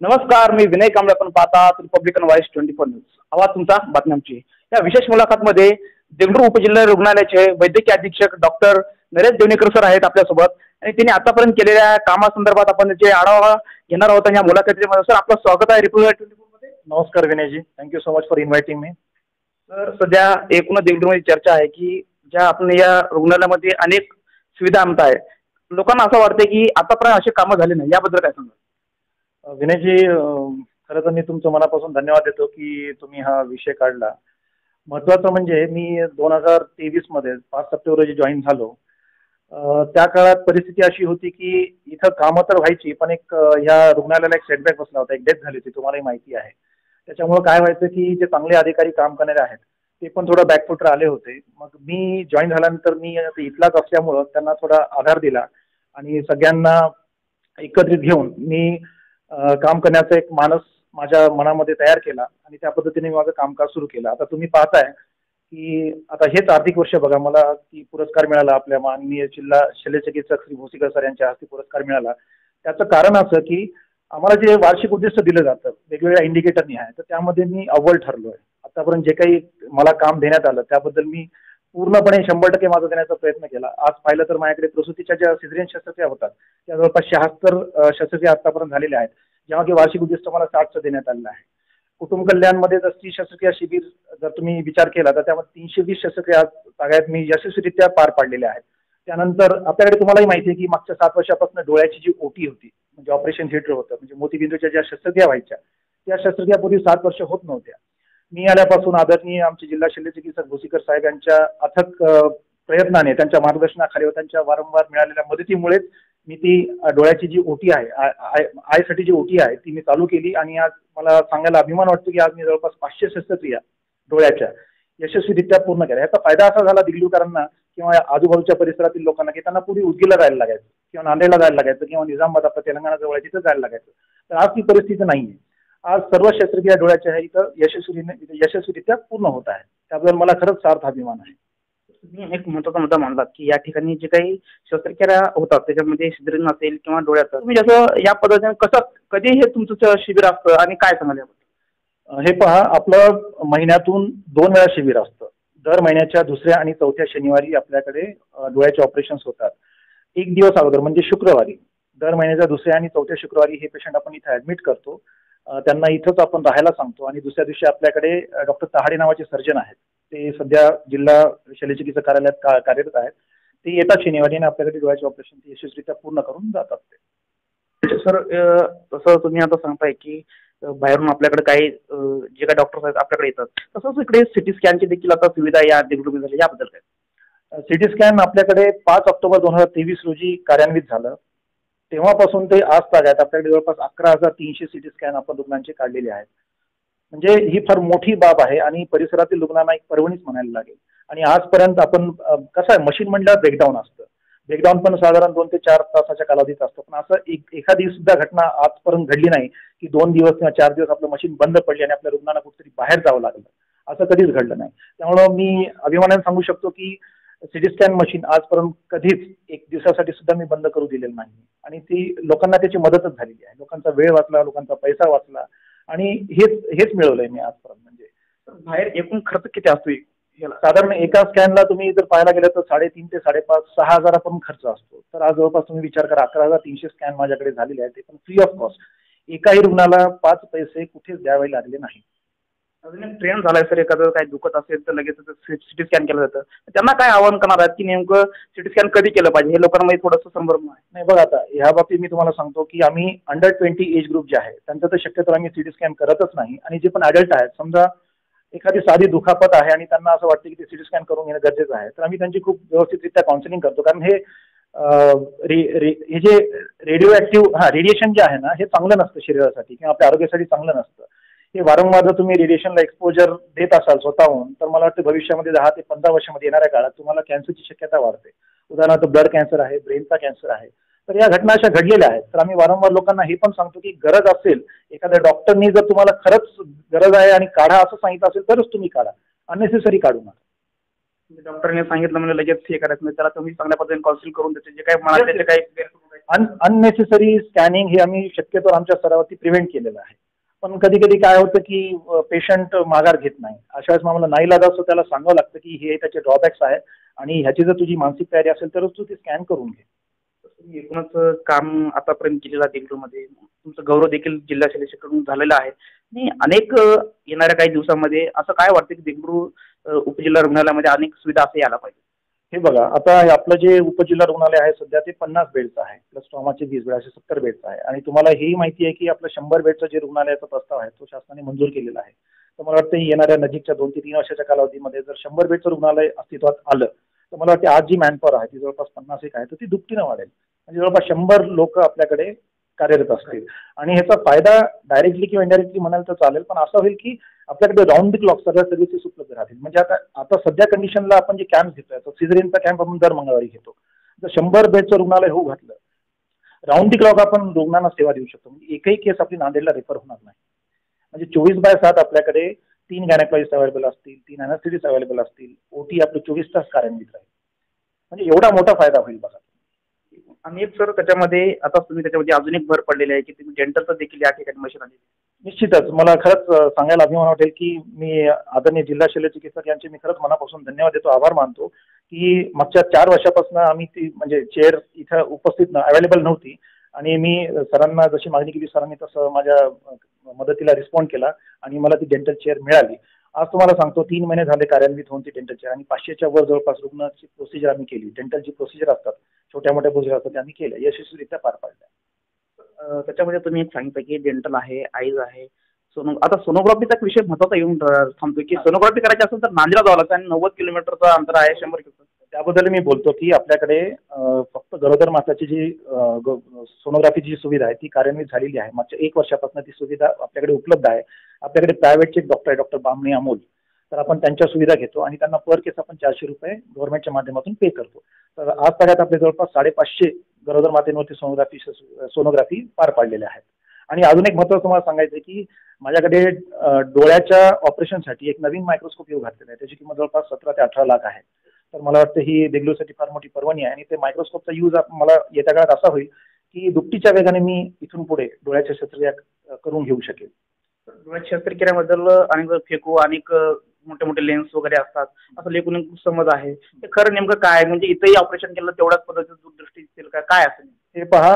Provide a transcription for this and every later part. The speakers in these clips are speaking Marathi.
नमस्कार, मी विनय कांबळे. आपण पाहतात रिपब्लिकन व्हॉइस 24 न्यूज. आवाज तुमचा, बातमी आमची. या विशेष मुलाखतमध्ये देगलूर उपजिल्हा रुग्णालयाचे वैद्यकीय अधीक्षक डॉक्टर नरेश देवणेकर सर आहेत आपल्यासोबत आणि त्यांनी आतापर्यंत केलेल्या कामासंदर्भात आपण जे आढावा घेणार आहोत या मुलाखतीमध्ये. सर, आपलं स्वागत आहे रिपब्लिकन 24 मध्ये. नमस्कार Vinayji, thank you so much for इन्व्हाइटिंग मी. तर सध्या एकूणच देगलूरमध्ये चर्चा आहे की ज्या आपण या रुग्णालयामध्ये अनेक सुविधा आणत आहे, लोकांना असं वाटतं की आतापर्यंत असे कामं झाले नाही, याबद्दल काय सांगा? विनयजी, खरं तर मी तुमचं मनापासून धन्यवाद देतो की तुम्ही हा विषय काढला. महत्त्वाचं म्हणजे मी 2023 मध्ये 5 सप्टेंबर रोजी जॉईन झालो. त्या काळात परिस्थिती अशी होती की इथं कामं तर व्हायची, पण ह्या रुग्णालयाला एक सेटबॅक बसला होता, एक डेथ झाली होती, तुम्हालाही माहिती आहे. त्याच्यामुळे काय व्हायचं की जे चांगले अधिकारी काम करणारे आहेत ते पण थोडं बॅकफुटर आले होते. मग मी जॉईन झाल्यानंतर मी इथलाच असल्यामुळं त्यांना थोडा आधार दिला आणि सगळ्यांना एकत्रित घेऊन मी काम करण्याचा एक मानस माझ्या मनामध्ये तयार केला आणि त्या पद्धतीने मी माझं कामकाज सुरू केलं. आता तुम्ही पाहताय की आता हेच आर्थिक वर्ष बघा, मला की पुरस्कार मिळाला, आपल्या माननीय जिल्हा शल्यचिकित्सक श्री भोसीकर सर यांच्या हस्ते पुरस्कार मिळाला. त्याचं कारण असं की आम्हाला जे वार्षिक उद्दिष्ट दिलं जातं वेगवेगळ्या इंडिकेटरनी आहे, तर त्यामध्ये मी अव्वल ठरलोय. आतापर्यंत जे काही मला काम देण्यात आलं त्याबद्दल मी पूर्णपणे 100% माझा देण्याचा प्रयत्न केला. आज पाहिलं तर माझ्याकडे प्रसूतीच्या ज्या सिझेरियन शस्त्रक्रिया होतात त्या जवळपास 76 शस्त्रक्रिया आतापर्यंत झालेल्या आहेत, जेव्हा की वार्षिक उद्दिष्ट मला 60चं देण्यात आलेलं आहे. कुटुंब कल्याणमध्ये जर स्त्री शस्त्रक्रिया शिबिर जर तुम्ही विचार केला तर त्यामध्ये 320 शस्त्रक्रिया सगळ्यात मी यशस्वीरित्या पार पाडलेल्या आहेत. त्यानंतर आपल्याकडे तुम्हालाही माहिती आहे की मागच्या 7 वर्षापासून डोळ्याची जी ओटी होती, म्हणजे ऑपरेशन थिएटर होतं, म्हणजे मोतीबिंदूच्या ज्या शस्त्रक्रिया व्हायच्या त्या शस्त्रक्रिया पूर्वी 7 वर्ष होत नव्हत्या. मी आल्यापासून आदरणीय आमचे जिल्हा शल्यचिकित्सक भोसीकर साहेब यांच्या अथक प्रयत्नाने, त्यांच्या मार्गदर्शनाखाली व त्यांच्या वारंवार मिळालेल्या मदतीमुळेच मी ती डोळ्याची जी ओटी आहे, आयसाठी जी ओटी आहे ती मी चालू केली. आणि आज मला सांगायला अभिमान वाटतो की आज मी जवळपास 500 शस्त्रक्रिया डोळ्याच्या यशस्वीरित्या पूर्ण केल्या. याचा फायदा असा झाला दिगलूरकरांना किंवा आजूबाजूच्या परिसरातील लोकांना की त्यांना पूर्वी उदगीरला जायला लागायचं किंवा नांदेडला जायला लागायचं किंवा निजामाबाद आपल्या तेलंगणा जवळ आहे तिथं जायला लागायचं. तर आज ती परिस्थिती नाहीये. आज सर्व शस्त्रक्रिया डोळ्याच्या आहे इथं यशस्वीरित्या पूर्ण होत आहे. त्याबद्दल मला खरंच सार्थ अभिमान आहे. तुम्ही एक महत्त्वाचा मुद्दा मांडलात की या ठिकाणी जे काही शस्त्रक्रिया होतात त्याच्यामध्ये सिझेरियन असेल किंवा डोळ्याचं, तुम्ही जसं या पद्धतीने कसं कधी हे तुमचं शिबिर असतं आणि काय सांगाल याबद्दल? हे पहा, आपलं महिन्यातून 2 वेळा शिबिर असतं. दर महिन्याच्या 2ऱ्या आणि 4थ्या शनिवारी आपल्याकडे डोळ्याचे ऑपरेशन्स होतात. एक दिवस अगोदर म्हणजे शुक्रवारी, दर महिन्याच्या 2ऱ्या आणि 4थ्या शुक्रवारी हे पेशंट आपण इथे ऍडमिट करतो. त्यांना इथंच आपण राहायला सांगतो आणि दुसऱ्या दिवशी आपल्याकडे डॉक्टर तहाडे नावाचे सर्जन आहेत, ते सध्या जिल्हा शल्यचिकित्सक कार्यालयात कार्यरत आहेत. ते येतात शनिवारी आणि आपल्याकडे डोळ्याचे ऑपरेशन यशस्वीरित्या पूर्ण करून जातात. ते सर, तसं तुम्ही आता सांगताय की बाहेरून आपल्याकडे काही जे काही डॉक्टर्स आहेत आपल्याकडे येतात, तसंच इकडे सिटी स्कॅनची देखील आता सुविधा या देगलूरमध्ये झाली, याबद्दल काय? सिटी स्कॅन आपल्याकडे 5 ऑक्टोबर 2023 रोजी कार्यान्वित झालं. तेव्हापासून ते आज तागायत आपल्याकडे जवळपास 11,300 सिटी स्कॅन आपण रुग्णांचे काढलेले आहेत. म्हणजे ही फार मोठी बाब आहे आणि परिसरातील रुग्णांना एक पर्वणीच म्हणायला लागेल. आणि आजपर्यंत आपण कसं आहे, मशीन म्हणल्यावर ब्रेकडाऊन असतं, ब्रेकडाऊन पण साधारण 2 ते 4 तासाच्या कालावधीत असतं. पण असं एखादी सुद्धा घटना आजपर्यंत घडली नाही की 2 दिवस किंवा 4 दिवस आपलं मशीन बंद पडली आणि आपल्या रुग्णांना कुठेतरी बाहेर जावं लागलं. असं कधीच घडलं नाही. त्यामुळं मी अभिमानाने सांगू शकतो की सिटी स्कॅन मशीन आजपर्यंत कधीच 1 दिवसासाठी सुद्धा मी बंद करू दिलेलं नाही. आणि ती लोकांना त्याची मदतच झालेली आहे. लोकांचा वेळ वाचला, लोकांचा पैसा वाचला आणि हेच मिळवलंय मी आजपर्यंत. म्हणजे बाहेर एकूण खर्च किती असतो साधारण एका स्कॅनला तुम्ही जर पाहायला गेलं तर 3.5 ते 5.5 6,000 पण खर्च असतो. तर आज जवळपास तुम्ही विचार करा 11,300 स्कॅन माझ्याकडे झालेले आहेत, ते पण फ्री ऑफ कॉस्ट. एकाही रुग्णाला 5 पैसे कुठेच द्यावे लागले नाही. अजून एक ट्रेंड झालाय सर, एखादं काही दुखत असेल तर लगेच सिटी स्कॅन केलं जातं. त्यांना काय आवाहन करणार आहेत की नेमकं सिटी स्कॅन कधी केलं पाहिजे, हे लोकांमध्ये थोडंसं संभ्रम आहे? नाही बघा, आता ह्या बाबतीत मी तुम्हाला सांगतो की आम्ही अंडर 20 एज ग्रुप जे आहे त्यांचं तर शक्यतो आम्ही सिटी स्कॅन करतच नाही. आणि जे पण ॲडल्ट आहेत, समजा एखादी साधी दुखापत आहे आणि त्यांना असं वाटतं की ते सिटी स्कॅन करून घेणं गरजेचं आहे, तर आम्ही त्यांची खूप व्यवस्थितरित्या काउन्सिलिंग करतो. कारण हे जे रेडिएशन जे आहे ना, हे चांगलं नसतं शरीरासाठी किंवा आपल्या आरोग्यासाठी चांगलं नसतं. हे वारंवार जर तुम्ही रेडिएशनला एक्सपोजर देत असाल स्वतःहून, तर मला वाटतं भविष्यामध्ये 10 ते 15 वर्षामध्ये येणाऱ्या काळात तुम्हाला कॅन्सरची शक्यता वाढते. उदाहरणार्थ ब्लड कॅन्सर आहे, ब्रेनचा कॅन्सर आहे. तर या घटना अशा घडलेल्या आहेत. तर आम्ही वारंवार लोकांना हे पण सांगतो की गरज असेल, एखाद्या डॉक्टरनी जर तुम्हाला खरंच गरज आहे आणि काढा असं सांगितलं असेल तरच तुम्ही काढा, अननेसेसरी काढू नका. डॉक्टरने सांगितलं म्हणजे लगेच हे करायचं नाही, त्याला तुम्ही चांगल्या पद्धतीने काउन्सिल करून त्याचे जे काही मला त्याचे काही अननेसेसरी स्कॅनिंग हे आम्ही शक्यतो आमच्या स्तरावरती प्रिव्हेंट केलेलं आहे. पण कधी कधी काय होतं की पेशंट माघार घेत नाही. अशा वेळेस आम्हाला नाईलाज असतो त्याला सांगावं लागतं की हे त्याचे ड्रॉबॅक्स आहेत आणि ह्याची जर तुझी मानसिक तयारी असेल तरच तू ते स्कॅन करून घे. तुम्ही एकूणच काम आतापर्यंत केलेलं आहे देगलूरमध्ये. तुमचं गौरव देखील जिल्हा शैलेशकडून झालेला आहे आणि अनेक येणाऱ्या काही दिवसांमध्ये असं काय वाटतं की देगलूर उपजिल्हा रुग्णालयामध्ये अनेक सुविधा असं यायला पाहिजे? हे बघा, आता आपलं जे उपजिल्हा रुग्णालय आहे सध्या ते 50 बेडचं आहे, प्लस ट्रॉमाचे 20 बेड, असे 70 बेडचं आहे. आणि तुम्हाला हेही माहिती आहे की आपलं 100 बेडचं जे रुग्णालयाचा प्रस्ताव आहे तो शासनाने मंजूर केलेला आहे. तर मला वाटतं येणाऱ्या नजीकच्या 2 ते 3 वर्षाच्या कालावधीमध्ये जर 100 बेडचं रुग्णालय अस्तित्वात आलं तर मला वाटतं आज जी मॅनपॉवर आहे ती जवळपास 50 एक आहे, तर ती दुपटीनं वाढेल. म्हणजे जवळपास 100 लोक आपल्याकडे कार्यरत असतील. आणि ह्याचा फायदा डायरेक्टली किंवा इनडायरेक्टली म्हणाल तर चालेल, पण असं होईल की आपल्याकडे राऊंड द क्लॉक सगळ्या सर्व्हिसेस उपलब्ध राहतील. म्हणजे आता आता सध्या कंडिशनला आपण जे कॅम्प घेतोय, तो सिझरिनचा कॅम्प आपण दर मंगळवारी घेतो. जर 100 बेडचं रुग्णालय होऊ घातलं, राऊंड द क्लॉक आपण रुग्णांना सेवा देऊ शकतो. म्हणजे एकही केस आपली नांदेडला रेफर होणार नाही. म्हणजे 24/7 आपल्याकडे 3 गायनेकॉलॉजिस्ट अवेलेबल असतील, 3 अॅनास्थिटिस्ट अवेलेबल असतील, ओटी आपलं 24 तास कार्यान्वित राहील. म्हणजे एवढा मोठा फायदा होईल बघा. आणि एक सर त्याच्यामध्ये आता तुम्ही त्याच्यामध्ये अजून एक भर पडलेली आहे की तुम्ही डेंटलचं देखील या ठिकाणी मशीन आली. निश्चितच मला खरंच सांगायला अभिमान वाटेल की मी आदरणीय जिल्हा शल्य चिकित्सक यांचे मी खरंच मनापासून धन्यवाद देतो, आभार मानतो की मागच्या 4 वर्षापासून आम्ही ती म्हणजे चेअर इथं उपस्थित अवेलेबल नव्हती आणि मी सरांना जशी मागणी केली सरांनी तसं माझ्या मदतीला रिस्पॉन्ड केला आणि मला ती डेंटल चेअर मिळाली. आज तुम्हाला सांगतो 3 महिने झाले कार्यान्वित होऊन ती डेंटल चेअर आणि 500च्या वर जवळपास रुग्णाची प्रोसिजर आम्ही केली. डेंटलची प्रोसिजर असतात, छोट्या मोठ्या प्रोसिजर असतात, त्या आम्ही केल्या, यशस्वीरित्या पार पाडल्या. त्याच्यामध्ये तुम्ही एक सांगितलं की डेंटल आहे, आईज आहे, आता सोनोग्राफीचा एक विषय महत्वाचा येऊन थांबतो की सोनोग्राफी करायची असेल तर नांदेडला जावं लागतं आणि 90 किलोमीटरचं अंतर आहे, 100 किलोमीटर. त्याबद्दल मी बोलतो की आपल्याकडे फक्त गरोदर माताची जी सोनोग्राफीची सुविधा आहे ती कार्यान्वित झालेली आहे. मागच्या 1 वर्षापासून ती सुविधा आपल्याकडे उपलब्ध आहे. आपल्याकडे प्रायव्हेटचे एक डॉक्टर आहे, डॉक्टर बामणे अमोल, तर आपण त्यांच्या सुविधा घेतो आणि त्यांना पर केस आपण 400 रुपये गव्हर्नमेंटच्या माध्यमातून पे करतो. तर आज तागात आपले जवळपास 550 गरोदर मातेवरती सोनोग्राफी पार पाडलेल्या आहेत. आणि अजून एक महत्त्वाचं तुम्हाला सांगायचं आहे की माझ्याकडे डोळ्याच्या ऑपरेशनसाठी एक नवीन मायक्रोस्कोप येऊ घातलेला आहे. त्याची किंमत जवळपास 17 ते 18 लाख आहे. तर मला वाटतं ही देगलूरसाठी फार मोठी पर्वणी आहे आणि ते मायक्रोस्कोपचा यूज मला येत्या काळात असा होईल की दुपटीच्या वेगाने मी इथून पुढे डोळ्याच्या शस्त्रक्रिया करून घेऊ शकेल. डोळ्याच्या शस्त्रक्रियाबद्दल अनेक फेकू अनेक मोठे मोठे लेन्स वगैरे असतात असं लेखून समज आहे. ते खरं नेमकं काय म्हणजे इथंही ऑपरेशन केलं तेवढ्याच पद्धतीचं दूरदृष्टी दिसेल काय असेल? हे पहा,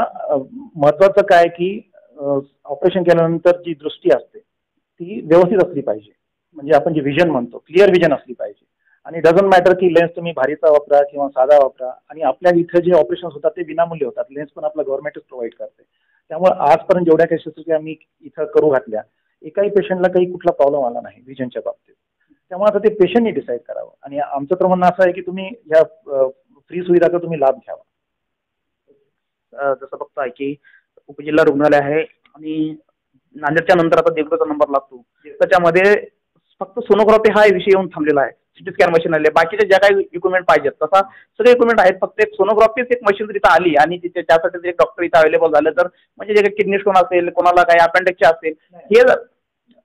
महत्वाचं काय की ऑपरेशन केल्यानंतर जी दृष्टी असते ती व्यवस्थित असली पाहिजे. म्हणजे आपण जे विजन म्हणतो क्लिअर विजन असली पाहिजे. आणि डझंट मॅटर की लेन्स तुम्ही भारीचा वापरा किंवा साधा वापरा. आणि आपल्या इथं जे ऑपरेशन होतात ते विनामूल्य होतात. लेन्स पण आपलं गव्हर्नमेंटच प्रोव्हाइड करते. त्यामुळे आजपर्यंत जेवढ्या काही शस्त्रक्रिया मी इथं करू घातल्या एकाही पेशंटला काही कुठला प्रॉब्लेम आला नाही विजनच्या बाबतीत. त्यामुळे आता ते पेशंटने डिसाईड करावं. आणि आमचं तर म्हणणं असं आहे की तुम्ही ह्या फ्री सुविधाचा तुम्ही लाभ घ्यावा. जसं बघताय की उपजिल्हा रुग्णालय आहे आणि नांदेडच्या नंतर आता देगलूरचा नंबर लागतो. त्याच्यामध्ये फक्त सोनोग्राफी हा विषय येऊन थांबलेला आहे. सिटी स्कॅन मशीन आले, बाकीचे ज्या काही इक्विपमेंट पाहिजेत तसा सगळे इक्विपमेंट आहेत. फक्त एक सोनोग्राफीच एक मशीन जर इथं आली आणि तिथे त्यासाठी एक डॉक्टर इथं अवेलेबल झालं तर म्हणजे जे किडनी स्टोन असेल, कोणाला काही अपेंडिक्स असेल, हे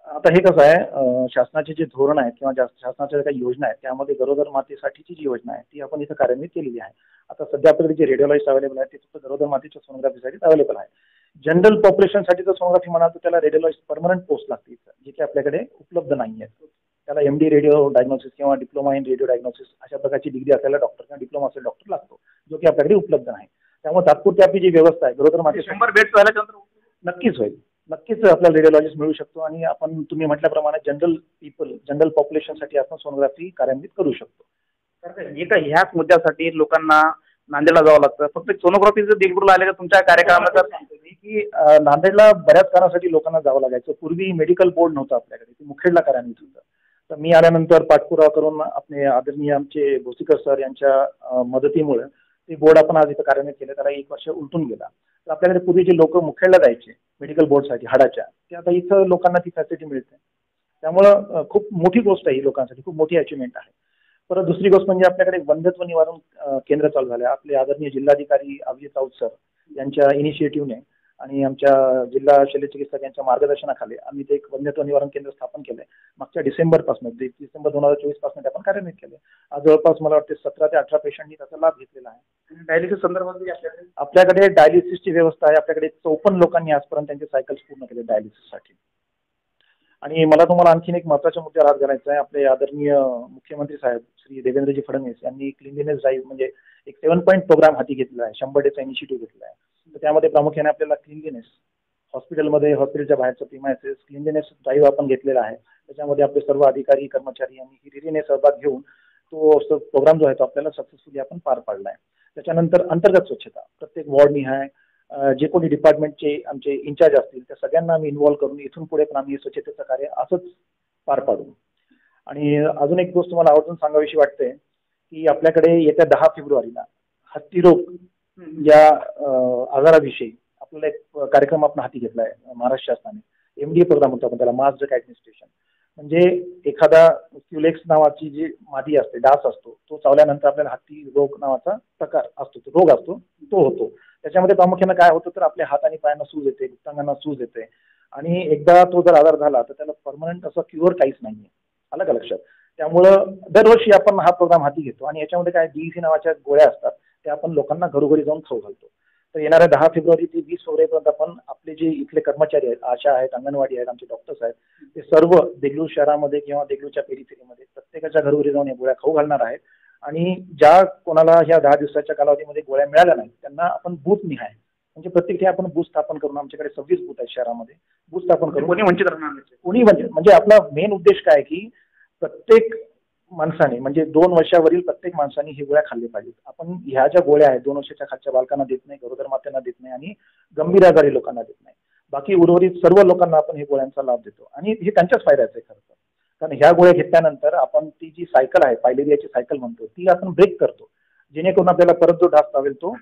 आता हे कसं आहे, शासनाचे जे धोरण आहेत किंवा शासनाच्या काही योजना आहेत त्यामध्ये गरोदर मातेसाठीची जी योजना आहे ती आपण इथं कार्यान्वित केलेली आहे. आता सध्या आपल्याकडे जे रेडिओलॉजिस्ट अवेलेबल आहेत ते फक्त गरोदर मातेच्या सोनोग्राफीसाठी अवेलेबल आहे. जनरल पॉप्युलेशनसाठी जर सोनोग्राफी म्हणाल तर त्याला रेडिओलॉजिस्ट परमनंट पोस्ट लागते जे की आपल्याकडे उपलब्ध नाही आहे. त्याला MD रेडिओ डायग्नोसिस किंवा डिप्लोमा इन रेडिओ डायग्नोसिस अशा प्रकारची डिग्री असलेला डॉक्टर किंवा डिप्लोमा असलेला डॉक्टर लागतो, जो की आपल्याकडे उपलब्ध नाही. त्यामुळे तात्पुरती आपली जी व्यवस्था आहे गरोदर माते 100 बेड्स झाल्यानंतर नक्कीच होईल. नक्कीच आपल्याला रेडिओलॉजिस्ट मिळू शकतो आणि आपण तुम्ही म्हटल्याप्रमाणे जनरल पॉप्युलेशनसाठी आपण सोनोग्राफी कार्यान्वित करू शकतो. तर ह्याच मुद्द्यासाठी लोकांना नांदेडला जावं लागतं. फक्त सोनोग्राफी जर देगलूरला आले तर तुमच्या कार्यक्रमाला की नांदेडला बऱ्याच काळासाठी लोकांना जावं लागायचं. पूर्वी मेडिकल बोर्ड नव्हतं आपल्याकडे, ते मुखेडला कार्यान्वित होतं. तर मी आल्यानंतर पाठपुरावा करून आपले आदरणीय आमचे भोसीकर सर यांच्या मदतीमुळे ते बोर्ड आपण आज इथं कार्यान्वित केलं. त्याला 1 वर्ष उलटून गेला. तर आपल्याकडे पूर्वी जे लोक मुखेडला जायचे मेडिकल बोर्डसाठी हाडाच्या, ते आता इथं लोकांना ती फॅसिलिटी मिळते. त्यामुळं खूप मोठी गोष्ट आहे ही लोकांसाठी, खूप मोठी अचिव्हमेंट आहे. परत दुसरी गोष्ट म्हणजे आपल्याकडे वंध्यत्व निवारण केंद्र चालू झालं. आपले आदरणीय जिल्हाधिकारी अभिजित राऊत सर यांच्या इनिशिएटिव्हने आणि आमच्या जिल्हा शल्यचिकित्सक यांच्या मार्गदर्शनाखाली आम्ही ते एक वन्यत्व निवारण केंद्र स्थापन केलंय. मागच्या डिसेंबर 2024 पासून ते आपण कार्यान्वित केले. आज जवळपास मला वाटते 17 ते 18 पेशंटनी त्याचा लाभ घेतलेला आहे. डायलिसिस संदर्भात आपल्याकडे डायलिसिसची व्यवस्था आहे. आपल्याकडे 54 लोकांनी आजपर्यंत त्यांचे सायकल्स पूर्ण केले डायलिसिससाठी. आणि मला तुम्हाला आणखीन एक महत्त्वाच्या मुद्द्यावर हात घालायचा आहे. आपले आदरणीय मुख्यमंत्री साहेब श्री देवेंद्रजी फडणवीस यांनी क्लिनलीनेस ड्राईव्ह म्हणजे एक 7 पॉईंट प्रोग्राम हाती घेतलेला आहे. 100 डेचा इनिशिएटिव्ह घेतला आहे. तर त्यामध्ये प्रामुख्याने आपल्याला क्लिनलीनेस हॉस्पिटलमध्ये, हॉस्पिटलच्या बाहेरचं प्रिमायसेस क्लिनलीनेस ड्राईव्ह आपण घेतलेला आहे. त्याच्यामध्ये आपले सर्व अधिकारी कर्मचारी यांनी हिरिरीने सहभाग घेऊन तो प्रोग्राम जो आहे तो आपल्याला सक्सेसफुली आपण पार पाडला आहे. त्याच्यानंतर अंतर्गत स्वच्छता प्रत्येक वॉर्डनिहाय जे कोणी डिपार्टमेंटचे आमचे इंचार्ज असतील त्या सगळ्यांना आम्ही इन्व्हॉल्व करून इथून पुढे पण आम्ही स्वच्छतेचं कार्य असंच पार पाडू. आणि अजून एक गोष्ट मला आवर्जून सांगावीशी वाटते की आपल्याकडे येत्या 10 फेब्रुवारीला हत्तीरोग या आजाराविषयी आपल्याला एक कार्यक्रम आपण हाती घेतला आहे महाराष्ट्र शासनाने. MDA प्रोग्राम होता आपण त्याला, मास ड्रग ॲडमिनिस्ट्रेशन. म्हणजे एखादा क्युलेक्स नावाची जी मादी असते, डास असतो, तो चावल्यानंतर आपल्याला हत्ती रोग नावाचा प्रकार असतो, तो रोग असतो, तो होतो. त्याच्यामध्ये प्रामुख्याने काय होतं तर आपल्या हात आणि पायांना सूज येते, गुप्तांगांना सूज येते. आणि एकदा तो जर आजार झाला तर त्याला परमनंट असं क्युअर काहीच नाहीये. आलं का लक्षात? त्यामुळं दरवर्षी आपण हा प्रोग्राम हाती घेतो. आणि याच्यामध्ये काय DEC नावाच्या गोळ्या असतात त्या आपण लोकांना घरोघरी जाऊन खाऊ घालतो. तर येणाऱ्या 10 फेब्रुवारी ते 20 फेब्रुवारीपर्यंत आपण आपले जे इथले कर्मचारी आहेत, आशा आहेत, अंगणवाडी आहेत, आमचे डॉक्टर्स आहेत, ते सर्व देगलूर शहरामध्ये किंवा देगलूरच्या पेरिफेरीमध्ये प्रत्येकाच्या घरोघरी जाऊन या गोळ्या खाऊ घालणार आहेत. आणि ज्या कोणाला ह्या 10 दिवसाच्या कालावधीमध्ये गोळ्या मिळाल्या नाहीत त्यांना आपण बूथ निहाय म्हणजे प्रत्येक ठिकाणी आपण बूथ स्थापन करून, आमच्याकडे 26 बूथ आहेत शहरामध्ये, बूथ स्थापन करून कोणी वंचित राहणार नाही. कोणी म्हणजे आपला मेन उद्देश काय की प्रत्येक माणसाने म्हणजे 2 वर्षावरील प्रत्येक माणसाने ही गोळ्या खाल्ली पाहिजेत. आपण ह्या ज्या गोळ्या आहेत 2 वर्षाच्या खालच्या बालकांना देत नाही, गरोदर मात्यांना देत नाही आणि गंभीर आजारी लोकांना देत नाही. बाकी उर्वरित सर्व लोकांना आपण हे गोळ्यांचा लाभ देतो. आणि हे त्यांच्याच फायद्याचं आहे खरं तर. कारण ह्या गोळ्या घेतल्यानंतर आपण ती जी सायकल आहे, पायलेरियाची सायकल म्हणतो, ती आपण ब्रेक करतो, जेणेकरून आपल्याला परत जो डास चावेल तो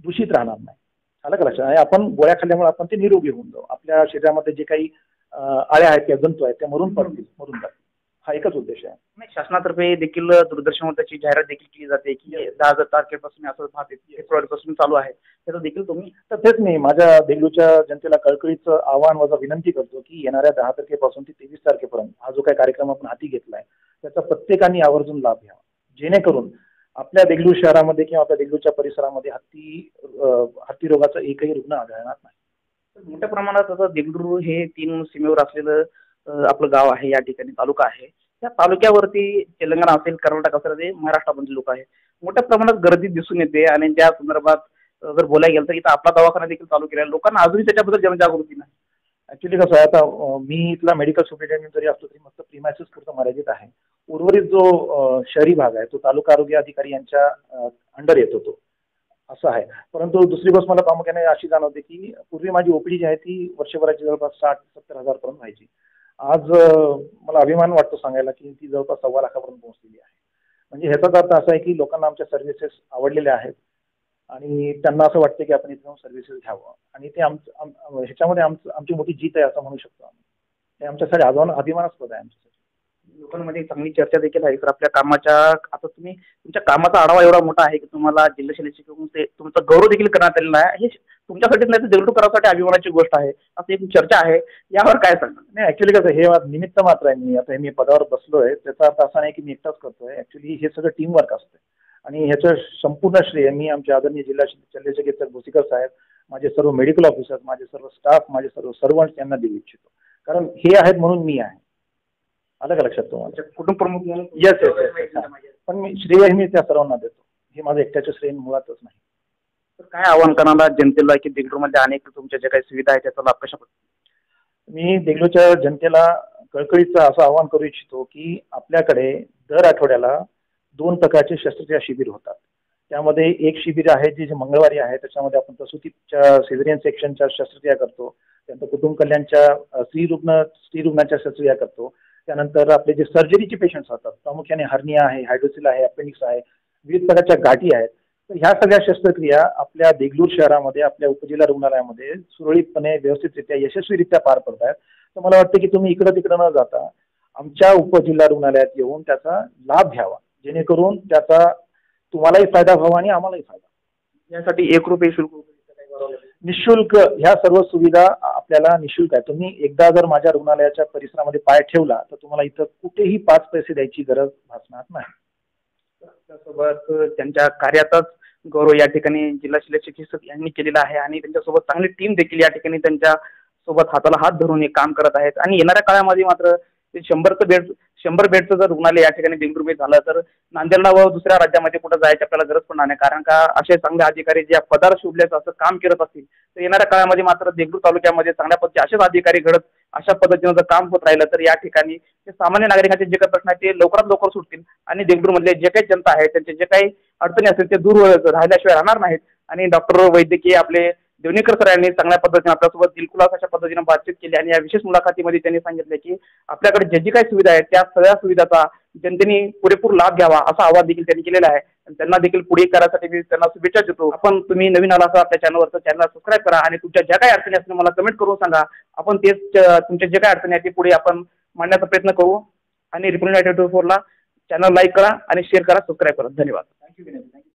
दूषित राहणार नाही. आलं का लक्षात? आपण गोळ्या खाल्ल्यामुळे आपण ते निरोगी होऊन जाऊ. आपल्या शरीरामध्ये जे काही आळ्या आहेत किंवा जंतू आहेत त्या मरून जातील. हा एकच उद्देश आहे. नाही, शासनातर्फे देखील दूरदर्शनवर त्याची जाहिरात देखील केली जाते की 10 तारखेपासून असं फेब्रुवारीपासून चालू आहे. त्याचं देखील तुम्ही तर तेच मी माझ्या देगलूरच्या जनतेला कळकळीचं आवाहन वजा विनंती करतो की येणाऱ्या 10 तारखेपासून ते 23 तारखेपर्यंत हा जो काही कार्यक्रम आपण हाती घेतलाय त्याचा प्रत्येकाने आवर्जून लाभ घ्यावा, जेणेकरून आपल्या देगलूर शहरामध्ये किंवा आपल्या देगलूरच्या परिसरामध्ये हत्ती रोगाचा एकही रुग्ण आढळणार नाही. मोठ्या प्रमाणात आता देगलूर हे 3 सीमेवर असलेलं आपलं गाव आहे, या ठिकाणी तालुका आहे. त्या तालुक्यावरती तेलंगणा असेल, कर्नाटक असेल, ते महाराष्ट्रामधले लोक आहेत. मोठ्या प्रमाणात गर्दी दिसून येते. आणि त्या संदर्भात जर बोलायला गेलं तर इथं आपला दवाखाना देखील चालू केला आहे. लोकांना अजूनही त्याच्याबद्दल जनजागृती नाही. ऍक्च्युली कसं आहे, आता मी इथला मेडिकल सुपरिटेंडेंट जरी असतो तरी मस्त प्रिमायसेस पुरतं मर्यादित आहे. उर्वरित जो शहरी भाग आहे तो तालुका आरोग्य अधिकारी यांच्या अंडर येतो तो असं आहे. परंतु दुसरी गोष्ट मला प्रामुख्याने अशी जाणवते की पूर्वी माझी OPD जी आहे ती वर्षभराची जवळपास 60-70 हजार पर्यंत व्हायची. आज मला अभिमान वाटतो सांगायला की ती जवळपास 1.25 लाखापर्यंत पोहोचलेली आहे. म्हणजे ह्याचाच अर्थ असा आहे की लोकांना आमच्या सर्व्हिसेस आवडलेल्या आहेत आणि त्यांना असं वाटतं की आपण इथे जाऊन सर्व्हिसेस घ्यावं. आणि ते ह्याच्यामध्ये आमची मोठी जीत आहे असं म्हणू शकतो आम्ही. हे आमच्यासाठी अभिमानास्पद आहे आमच्यासाठी. लोकांमध्ये चांगली चर्चा देखील आहे. तर आपल्या कामाच्या आता तुमच्या कामाचा आढावा एवढा मोठा आहे की तुम्हाला जिल्हा शल्यचिकित्सक ते तुमचा गौरव देखील करण्यात आलेला आहे. हे तुमच्यासाठी नाही तर देगलूरकरांसाठी अभिमानाची गोष्ट आहे, असं एक चर्चा आहे. यावर काय सांगणार? नाही, ऍक्च्युली कसं हे निमित्त मात्र आहे. मी आता मी पदावर बसलोय त्याचा अर्थ असा नाही की मी एकटाच करतोय. ऍक्च्युली हे सगळं टीम वर्क असतं आणि ह्याचं संपूर्ण श्रेय मी आमचे आदरणीय जिल्हा शल्यचिकित्सक भोसीकर साहेब, माझे सर्व मेडिकल ऑफिसर्स, माझे सर्व स्टाफ, माझे सर्व सर्वंट्स यांना देऊ इच्छितो. कारण हे आहेत म्हणून मी आहे. आलं का लक्षात तुम्हाला? कुटुंब प्रमुख म्हणून येस. पण मी श्रेय मी त्या सर्वांना देतो. हे माझं एकट्याचं श्रेय मुळातच नाही. तर काय आव्हान करणारा जनतेला की देगलूरमध्ये अनेक तुमच्या ज्या काही सुविधा आहेत त्याचा लाभ कशा पद्धतीने? मी देगलूरच्या जनतेला कळकळीचं असं आवाहन करू इच्छितो की आपल्याकडे दर आठवड्याला 2 प्रकारचे शस्त्रक्रिया शिबिर होतात. त्यामध्ये एक शिबिर आहे जे मंगळवारी आहे, त्याच्यामध्ये आपण प्रसूतीच्या सिझेरियन सेक्शनच्या शस्त्रक्रिया करतो. त्यानंतर कुटुंब कल्याणच्या स्त्री रुग्णाच्या शस्त्रक्रिया करतो. त्यानंतर आपले जे सर्जरीचे पेशंट्स असतात, प्रामुख्याने हर्निया आहे, हायड्रोसिल आहे, अपेंडिक्स आहे, विविध प्रकारच्या गाठी आहेत. तर ह्या सगळ्या शस्त्रक्रिया आपल्या देगलूर शहरामध्ये आपल्या उपजिल्हा रुग्णालयामध्ये सुरळीतपणे व्यवस्थितरित्या यशस्वीरित्या पार पडत आहेत. तर मला वाटतं की तुम्ही इकडं तिकडं न जाता आमच्या उपजिल्हा रुग्णालयात येऊन त्याचा लाभ घ्यावा, जेणेकरून त्याचा तुम्हालाही फायदा व्हावा आणि आम्हालाही फायदा. यासाठी ₹1 शुल्क निशुल्क ह्या सर्व सुविधा आपल्याला निशुल्क आहे. तुम्ही एकदा जर माझ्या रुग्णालयाच्या परिसरामध्ये पाय ठेवला तर तुम्हाला इथं कुठेही 5 पैसे द्यायची गरज भासणार नाही. त्यासोबत त्यांच्या कार्याचाच गौरव या ठिकाणी जिल्हा शल्य चिकित्सक यांनी केलेला आहे आणि त्यांच्यासोबत चांगली टीम देखील या ठिकाणी त्यांच्या सोबत हाताला हात धरून हे काम करत आहेत. आणि येणाऱ्या काळामध्ये मात्र ते 100 बेडचं जर रुग्णालय या ठिकाणी बेंगळुरूमध्ये झालं तर नांदेडला व दुसऱ्या राज्यामध्ये कुठं जायची आपल्याला गरज पडणार नाही. कारण का असे चांगले अधिकारी जे पदार शोधल्याचं असं काम करत असतील तर येणाऱ्या काळामध्ये मात्र देगलूर तालुक्यामध्ये चांगल्या पद्धतीचे असेच अधिकारी घडत अशा पद्धतीनं जर काम होत राहिलं तर या ठिकाणी सामान्य नागरिकांचे जे काही प्रश्न आहेत ते लवकरात लवकर सुटतील आणि देगलूरमधले जे काही जनता आहे त्यांचे जे काही अडचणी असतील ते दूर राहिल्याशिवाय राहणार नाहीत. आणि डॉक्टर वैद्यकीय आपले देवणीकर सर यांनी चांगल्या पद्धतीने आपल्यासोबत दिलखुलास अशा पद्धतीने बातचीत केली आणि या विशेष मुलाखतीमध्ये त्यांनी सांगितले की आपल्याकडे जे काही सुविधा आहेत त्या सगळ्या सुविधाचा जनतेने पुरेपूर लाभ घ्यावा असा आवाहन देखील त्यांनी केलेला आहे. त्यांना देखील पुढे करायसाठी मी त्यांना शुभेच्छा देतो. तुम्ही नवीन आला असा आपल्या चॅनलवरचं चॅनल सबस्क्राईब करा आणि तुमच्या ज्या काही अडचणी असतील मला कमेंट करून सांगा. आपण तेच तुमच्या जे काही अडचणी आहेत ते पुढे आपण मांडण्याचा प्रयत्न करू. आणि रिपोर्ट 24ला चॅनल लाईक करा आणि शेअर करा, सबस्क्राईब करा. धन्यवाद. थँक्यू.